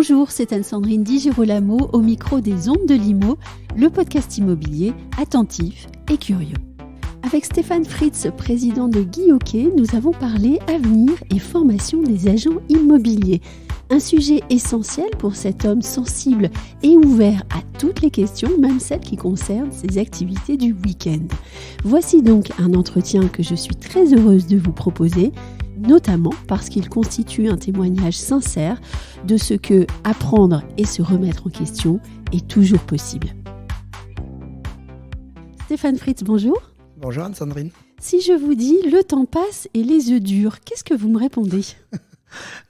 Bonjour, c'est Anne-Sandrine Di Girolamo au micro des Ondes de l'Imo, le podcast immobilier attentif et curieux. Avec Stéphane Fritz, président de Guy Hockey, nous avons parlé avenir et formation des agents immobiliers. Un sujet essentiel pour cet homme sensible et ouvert à toutes les questions, même celles qui concernent ses activités du week-end. Voici donc un entretien que je suis très heureuse de vous proposer, notamment parce qu'il constitue un témoignage sincère de ce que apprendre et se remettre en question est toujours possible. Stéphane Fritz, bonjour. Bonjour Anne-Sandrine. Si je vous dis « le temps passe et les œufs durs », qu'est-ce que vous me répondez ?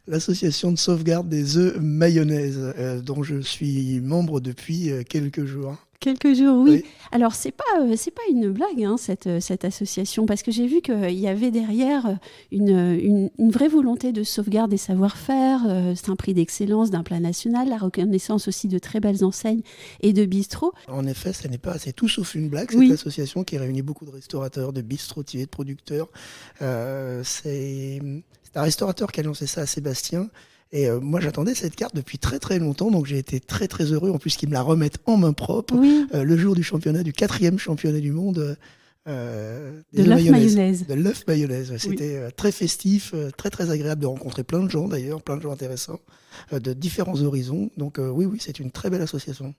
L'association de sauvegarde des œufs mayonnaise, dont je suis membre depuis quelques jours. Quelques jours, oui. Alors, c'est pas une blague, hein, cette association, parce que j'ai vu qu'il y avait derrière une vraie volonté de sauvegarde des savoir-faire. C'est un prix d'excellence d'un plan national, la reconnaissance aussi de très belles enseignes et de bistrots. En effet, c'est tout sauf une blague, cette association qui réunit beaucoup de restaurateurs, de bistrotiers, de producteurs. C'est un restaurateur qui a lancé ça à Sébastien. Et moi, j'attendais cette carte depuis très très longtemps, donc j'ai été très très heureux, en plus qu'ils me la remettent en main propre, le jour du 4e championnat du monde de l'œuf mayonnaise. De l'œuf mayonnaise. C'était très festif, très très agréable de rencontrer plein de gens d'ailleurs, plein de gens intéressants, de différents horizons. Donc oui, c'est une très belle association.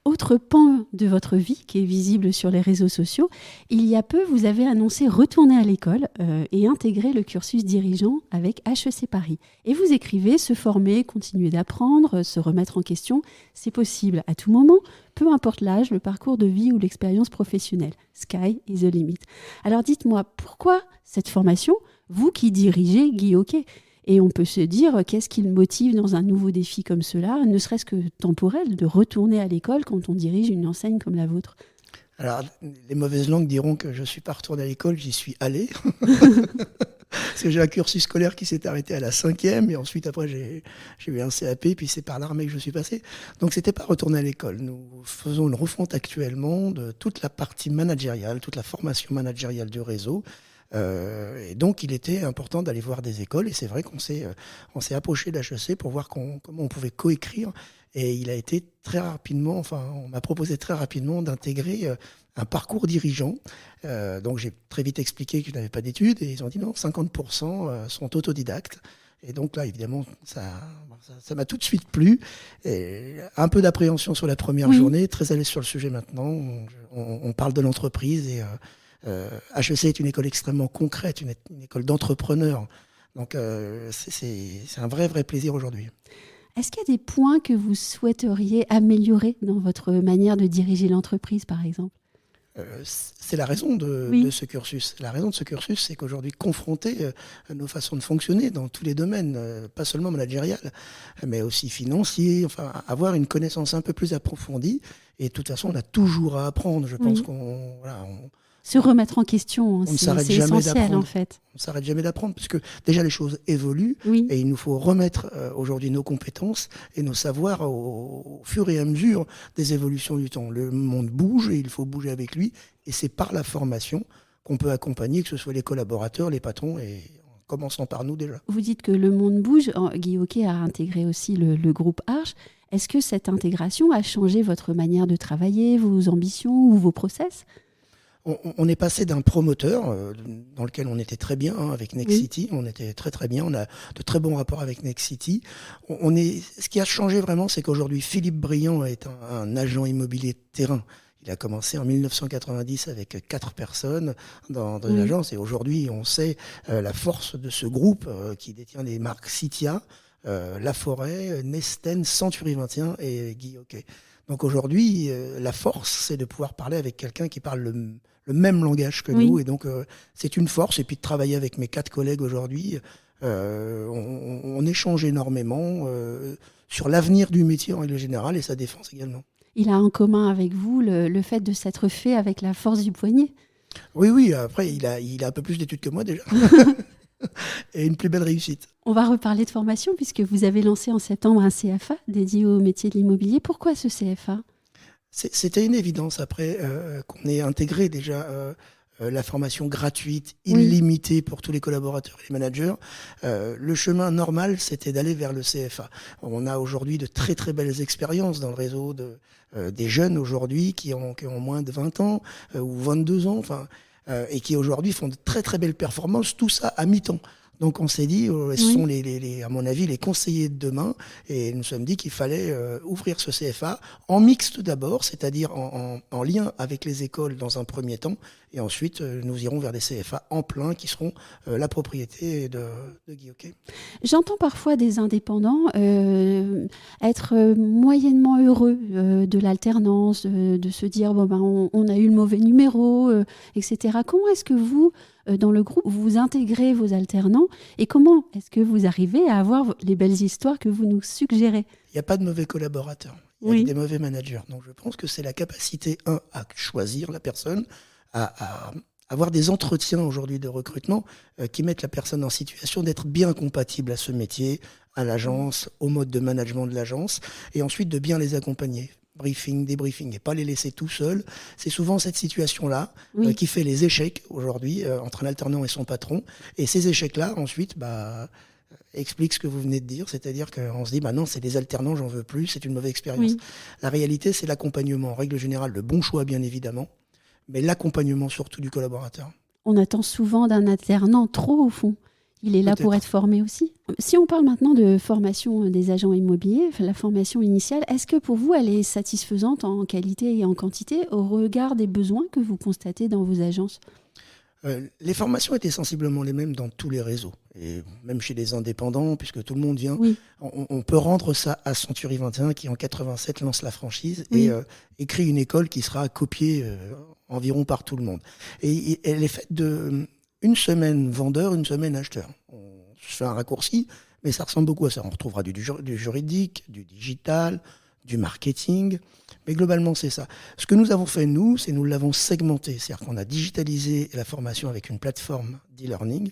Autre pan de votre vie qui est visible sur les réseaux sociaux, il y a peu, vous avez annoncé retourner à l'école et intégrer le cursus dirigeant avec HEC Paris. Et vous écrivez, se former, continuer d'apprendre, se remettre en question, c'est possible à tout moment, peu importe l'âge, le parcours de vie ou l'expérience professionnelle. Sky is the limit. Alors dites-moi, pourquoi cette formation, vous qui dirigez Guy Hockey ? Et on peut se dire, qu'est-ce qui le motive dans un nouveau défi comme cela, ne serait-ce que temporel, de retourner à l'école quand on dirige une enseigne comme la vôtre ? Alors, les mauvaises langues diront que je ne suis pas retourné à l'école, j'y suis allé. Parce que j'ai un cursus scolaire qui s'est arrêté à la 5e, et ensuite, après, j'ai eu un CAP, puis c'est par l'armée que je suis passé. Donc, ce n'était pas retourner à l'école. Nous faisons une refonte actuellement de toute la partie managériale, toute la formation managériale du réseau. Et donc il était important d'aller voir des écoles, et c'est vrai qu'on s'est approché d'HEC pour voir comment on pouvait coécrire, et il a été très rapidement, on m'a proposé très rapidement d'intégrer un parcours dirigeant. Donc j'ai très vite expliqué que je n'avais pas d'études, et ils ont dit non, 50% sont autodidactes. Et donc là, évidemment, ça m'a tout de suite plu. Et un peu d'appréhension sur la première journée, très à l'aise sur le sujet maintenant. On parle de l'entreprise, et HEC est une école extrêmement concrète, une école d'entrepreneurs. Donc c'est un vrai plaisir aujourd'hui. Est-ce qu'il y a des points que vous souhaiteriez améliorer dans votre manière de diriger l'entreprise, par exemple ? C'est la raison de ce cursus. La raison de ce cursus, c'est qu'aujourd'hui, confronter nos façons de fonctionner dans tous les domaines, pas seulement managérial, mais aussi financier, avoir une connaissance un peu plus approfondie. Et de toute façon, on a toujours à apprendre. Je pense se remettre en question, c'est essentiel en fait. On ne s'arrête jamais d'apprendre, parce que déjà les choses évoluent, et il nous faut remettre aujourd'hui nos compétences et nos savoirs au fur et à mesure des évolutions du temps. Le monde bouge, et il faut bouger avec lui, et c'est par la formation qu'on peut accompagner, que ce soit les collaborateurs, les patrons, et en commençant par nous déjà. Vous dites que le monde bouge, Guy Hockey a intégré aussi le groupe Arche. Est-ce que cette intégration a changé votre manière de travailler, vos ambitions ou vos process ? On est passé d'un promoteur dans lequel on était très bien avec Nexity, on était très bien, on a de très bons rapports avec Nexity. Ce qui a changé vraiment, c'est qu'aujourd'hui Philippe Briand est un agent immobilier de terrain. Il a commencé en 1990 avec 4 personnes dans l'agence, et aujourd'hui on sait la force de ce groupe qui détient les marques Citia, La Forêt, Nesten, Century 21 et Guy Hockey. Donc aujourd'hui, la force, c'est de pouvoir parler avec quelqu'un qui parle le même langage que nous. Et donc, c'est une force. Et puis de travailler avec mes 4 collègues aujourd'hui, on échange énormément sur l'avenir du métier en règle générale, et sa défense également. Il a en commun avec vous le fait de s'être fait avec la force du poignet ? Oui. Après, il a un peu plus d'études que moi déjà. Et une plus belle réussite. On va reparler de formation, puisque vous avez lancé en septembre un CFA dédié au métier de l'immobilier. Pourquoi ce CFA ? C'était une évidence après qu'on ait intégré déjà la formation gratuite, illimitée pour tous les collaborateurs et les managers. Le chemin normal, c'était d'aller vers le CFA. On a aujourd'hui de très très belles expériences dans le réseau des jeunes aujourd'hui qui ont moins de 20 ans ou 22 ans, et qui aujourd'hui font de très très belles performances, tout ça à mi-temps. Donc on s'est dit, ce sont à mon avis, les conseillers de demain, et nous nous sommes dit qu'il fallait ouvrir ce CFA en mixte d'abord, c'est-à-dire en lien avec les écoles dans un premier temps, et ensuite nous irons vers des CFA en plein qui seront la propriété de Guy Hockey. J'entends parfois des indépendants être moyennement heureux de l'alternance, de se dire on a eu le mauvais numéro, etc. Comment est-ce que vous, dans le groupe, vous intégrez vos alternants et comment est-ce que vous arrivez à avoir les belles histoires que vous nous suggérez ? Il n'y a pas de mauvais collaborateurs, il y a des mauvais managers. Donc je pense que c'est la capacité, à choisir la personne, à avoir des entretiens aujourd'hui de recrutement qui mettent la personne en situation d'être bien compatible à ce métier, à l'agence, au mode de management de l'agence, et ensuite de bien les accompagner. Briefing, débriefing, et pas les laisser tout seuls. C'est souvent cette situation-là qui fait les échecs aujourd'hui entre un alternant et son patron. Et ces échecs-là, ensuite, expliquent ce que vous venez de dire, c'est-à-dire qu'on se dit, non, c'est des alternants, j'en veux plus, c'est une mauvaise expérience. Oui. La réalité, c'est l'accompagnement. En règle générale, le bon choix, bien évidemment, mais l'accompagnement surtout du collaborateur. On attend souvent d'un alternant trop, au fond. Il est là pour être formé aussi. Si on parle maintenant de formation des agents immobiliers, la formation initiale, est-ce que pour vous, elle est satisfaisante en qualité et en quantité au regard des besoins que vous constatez dans vos agences ? Les formations étaient sensiblement les mêmes dans tous les réseaux, et même chez les indépendants, puisque tout le monde vient. Oui. On peut rendre ça à Century 21, qui en 87 lance la franchise et crée une école qui sera copiée environ par tout le monde. Et elle est faite de une semaine vendeur, une semaine acheteur. On se fait un raccourci, mais ça ressemble beaucoup à ça. On retrouvera du juridique, du digital, du marketing, mais globalement c'est ça. Ce que nous avons fait nous, c'est nous l'avons segmenté, c'est-à-dire qu'on a digitalisé la formation avec une plateforme d'e-learning,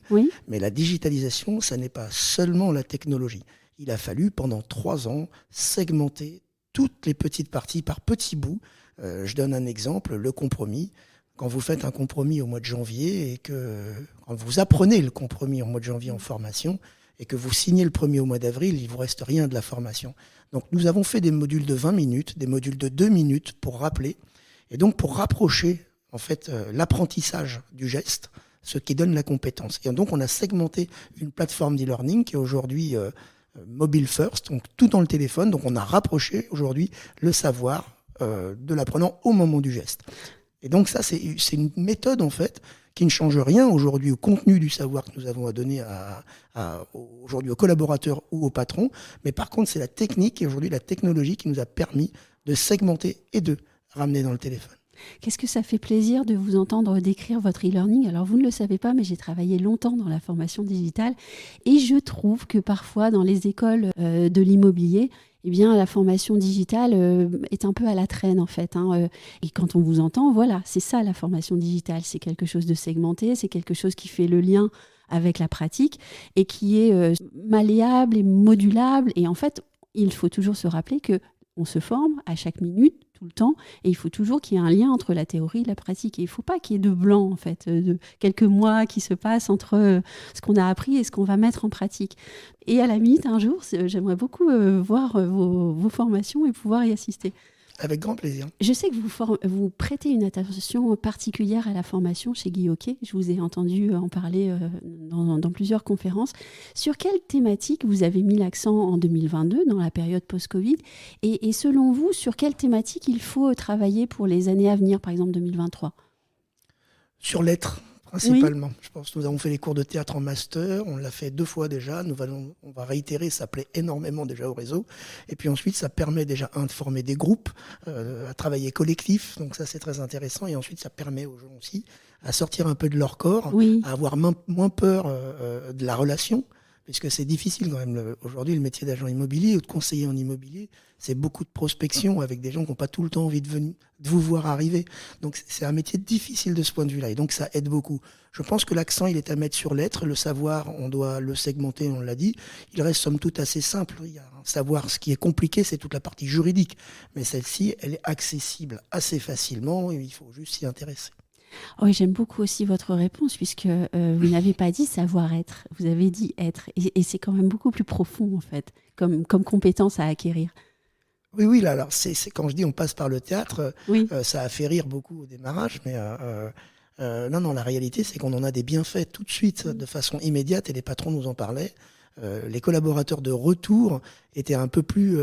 mais la digitalisation, ça n'est pas seulement la technologie. Il a fallu pendant 3 ans segmenter toutes les petites parties par petits bouts. Je donne un exemple, le compromis. Quand vous faites un compromis au mois de janvier et que quand vous apprenez le compromis au mois de janvier en formation et que vous signez le premier au mois d'avril, il ne vous reste rien de la formation. Donc nous avons fait des modules de 20 minutes, des modules de 2 minutes pour rappeler et donc pour rapprocher en fait l'apprentissage du geste, ce qui donne la compétence. Et donc on a segmenté une plateforme d'e-learning qui est aujourd'hui mobile first, donc tout dans le téléphone. Donc on a rapproché aujourd'hui le savoir de l'apprenant au moment du geste. Et donc ça, c'est une méthode en fait qui ne change rien aujourd'hui au contenu du savoir que nous avons à donner aujourd'hui aux collaborateurs ou aux patrons. Mais par contre, c'est la technique et aujourd'hui la technologie qui nous a permis de segmenter et de ramener dans le téléphone. Qu'est-ce que ça fait plaisir de vous entendre décrire votre e-learning ? Alors, vous ne le savez pas, mais j'ai travaillé longtemps dans la formation digitale et je trouve que parfois, dans les écoles de l'immobilier, eh bien, la formation digitale est un peu à la traîne, en fait. Et quand on vous entend, voilà, c'est ça la formation digitale. C'est quelque chose de segmenté, c'est quelque chose qui fait le lien avec la pratique et qui est malléable et modulable. Et en fait, il faut toujours se rappeler qu'on se forme à chaque minute, tout le temps, et il faut toujours qu'il y ait un lien entre la théorie et la pratique. Et il ne faut pas qu'il y ait de blanc, en fait, de quelques mois qui se passent entre ce qu'on a appris et ce qu'on va mettre en pratique. Et à la limite, un jour, j'aimerais beaucoup voir vos formations et pouvoir y assister. Avec grand plaisir. Je sais que vous prêtez une attention particulière à la formation chez Guy Hockey. Je vous ai entendu en parler dans plusieurs conférences. Sur quelle thématique vous avez mis l'accent en 2022, dans la période post-Covid ? Et selon vous, sur quelle thématique il faut travailler pour les années à venir, par exemple 2023 ? Sur l'être, principalement. Je pense que nous avons fait les cours de théâtre en master, on l'a fait 2 fois déjà, on va réitérer, ça plaît énormément déjà au réseau. Et puis ensuite, ça permet déjà, de former des groupes, à travailler collectif, donc ça c'est très intéressant. Et ensuite, ça permet aux gens aussi à sortir un peu de leur corps, à avoir moins peur de la relation, puisque c'est difficile quand même. Aujourd'hui, le métier d'agent immobilier ou de conseiller en immobilier, c'est beaucoup de prospection avec des gens qui n'ont pas tout le temps envie de vous voir arriver. Donc c'est un métier difficile de ce point de vue-là, et donc ça aide beaucoup. Je pense que l'accent, il est à mettre sur l'être. Le savoir, on doit le segmenter, on l'a dit. Il reste somme toute assez simple. Il y a un savoir, ce qui est compliqué, c'est toute la partie juridique. Mais celle-ci, elle est accessible assez facilement, et il faut juste s'y intéresser. Oui, j'aime beaucoup aussi votre réponse puisque vous n'avez pas dit savoir-être, vous avez dit être. Et c'est quand même beaucoup plus profond en fait, comme compétence à acquérir. Oui, là, alors quand je dis on passe par le théâtre, Oui, ça a fait rire beaucoup au démarrage, mais non, la réalité, c'est qu'on en a des bienfaits tout de suite, de façon immédiate, et les patrons nous en parlaient. Les collaborateurs de retour étaient un peu plus,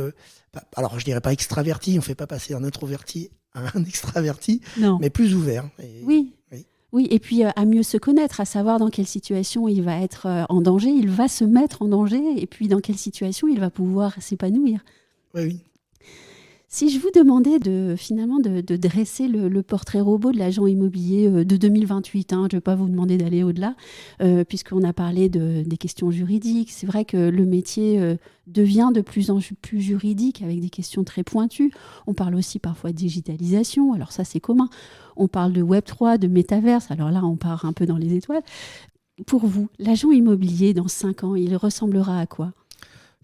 alors je dirais pas extravertis, on fait pas passer un introverti à un extraverti, non. mais plus ouverts. Et, Oui. oui. Oui, et puis à mieux se connaître, à savoir dans quelle situation il va être en danger, il va se mettre en danger, et puis dans quelle situation il va pouvoir s'épanouir. Oui. Si je vous demandais finalement de dresser le portrait robot de l'agent immobilier de 2028, je ne vais pas vous demander d'aller au-delà, puisqu'on a parlé des questions juridiques. C'est vrai que le métier devient de plus en plus juridique avec des questions très pointues. On parle aussi parfois de digitalisation, alors ça c'est commun. On parle de Web3, de métaverse, alors là on part un peu dans les étoiles. Pour vous, l'agent immobilier dans 5 ans, il ressemblera à quoi ?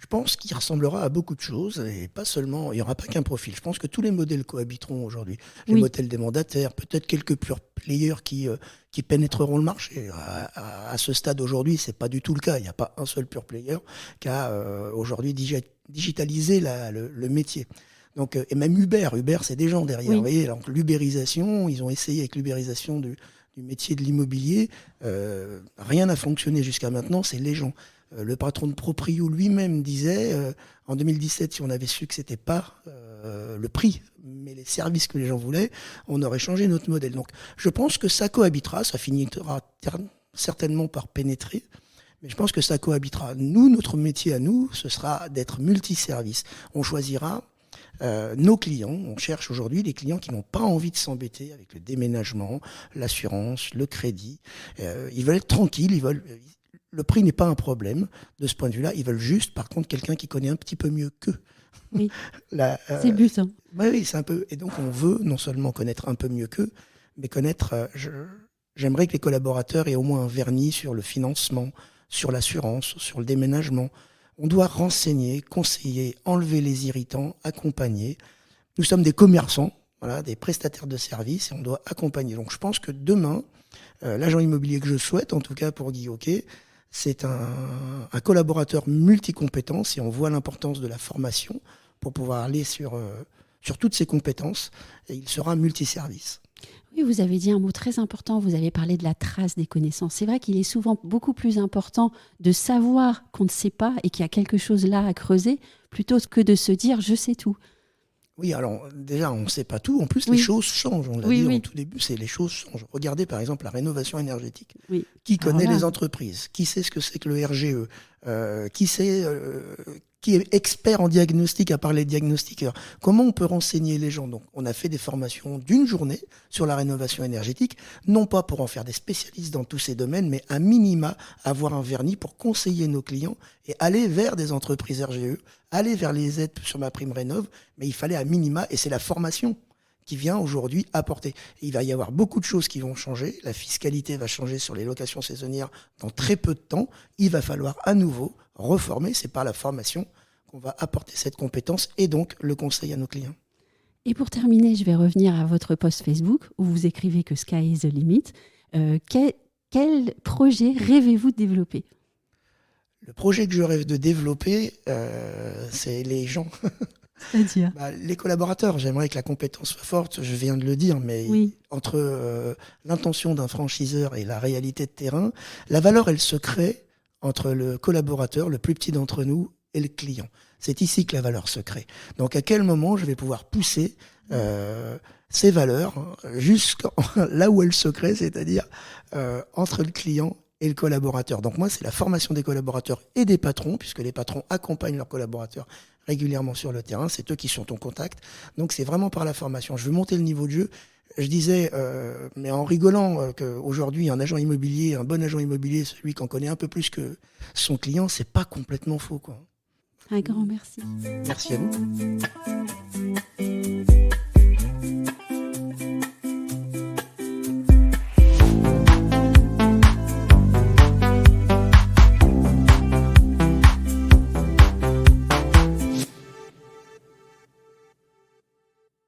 Je pense qu'il ressemblera à beaucoup de choses et pas seulement, il n'y aura pas qu'un profil. Je pense que tous les modèles cohabiteront aujourd'hui. Les modèles des mandataires, peut-être quelques pure players qui pénétreront le marché. À ce stade aujourd'hui, c'est pas du tout le cas. Il n'y a pas un seul pure player qui a aujourd'hui digitalisé le métier. Donc, et même Uber, c'est des gens derrière. Vous voyez, donc, l'ubérisation, ils ont essayé avec l'ubérisation du métier de l'immobilier. Rien n'a fonctionné jusqu'à maintenant, c'est les gens. Le patron de Proprio lui-même disait, en 2017, si on avait su que c'était pas le prix, mais les services que les gens voulaient, on aurait changé notre modèle. Donc, je pense que ça cohabitera, ça finira certainement par pénétrer, mais je pense que ça cohabitera. Nous, notre métier à nous, ce sera d'être multiservice. On choisira nos clients. On cherche aujourd'hui des clients qui n'ont pas envie de s'embêter avec le déménagement, l'assurance, le crédit. Ils veulent être tranquilles, le prix n'est pas un problème de ce point de vue-là. Ils veulent juste, par contre, quelqu'un qui connaît un petit peu mieux qu'eux. Oui, c'est le but. Oui, c'est un peu. Et donc, on veut non seulement connaître un peu mieux qu'eux, mais connaître. J'aimerais que les collaborateurs aient au moins un vernis sur le financement, sur l'assurance, sur le déménagement. On doit renseigner, conseiller, enlever les irritants, accompagner. Nous sommes des commerçants, des prestataires de services, et on doit accompagner. Donc, je pense que demain, l'agent immobilier que je souhaite, en tout cas pour Guy Hockey, c'est un collaborateur multicompétences et on voit l'importance de la formation pour pouvoir aller sur toutes ses compétences et il sera multiservice. Oui, vous avez dit un mot très important, vous avez parlé de la trace des connaissances. C'est vrai qu'il est souvent beaucoup plus important de savoir qu'on ne sait pas et qu'il y a quelque chose là à creuser plutôt que de se dire « je sais tout ». Oui, alors déjà, on ne sait pas tout. En plus, les choses changent. On l'a dit au tout début, les choses changent. Regardez par exemple la rénovation énergétique. Qui connaît les entreprises? Qui sait ce que c'est que le RGE? Qui est expert en diagnostic à part les diagnostiqueurs? Comment on peut renseigner les gens? Donc, on a fait des formations d'une journée sur la rénovation énergétique, non pas pour en faire des spécialistes dans tous ces domaines, mais à minima avoir un vernis pour conseiller nos clients et aller vers des entreprises RGE, aller vers les aides sur ma prime rénov', mais il fallait à minima, et c'est la formation qui vient aujourd'hui apporter. Et il va y avoir beaucoup de choses qui vont changer. La fiscalité va changer sur les locations saisonnières dans très peu de temps. Il va falloir à nouveau reformer. C'est par la formation qu'on va apporter cette compétence et donc le conseil à nos clients. Et pour terminer, je vais revenir à votre post Facebook où vous écrivez que Sky is the limit. Quel projet rêvez-vous de développer ? Le projet que je rêve de développer, c'est les gens. C'est-à-dire les collaborateurs, j'aimerais que la compétence soit forte, je viens de le dire, mais entre l'intention d'un franchiseur et la réalité de terrain, la valeur, elle se crée entre le collaborateur, le plus petit d'entre nous, et le client. C'est ici que la valeur se crée. Donc à quel moment je vais pouvoir pousser ces valeurs jusqu'à là où elles se créent, c'est-à-dire entre le client et le collaborateur. Donc moi, c'est la formation des collaborateurs et des patrons, puisque les patrons accompagnent leurs collaborateurs régulièrement sur le terrain, c'est eux qui sont en contact. Donc c'est vraiment par la formation. Je veux monter le niveau de jeu. Je disais, mais en rigolant, qu'aujourd'hui, un agent immobilier, un bon agent immobilier, celui qu'on connaît un peu plus que son client, c'est pas complètement faux, quoi. Un grand merci. Merci à vous.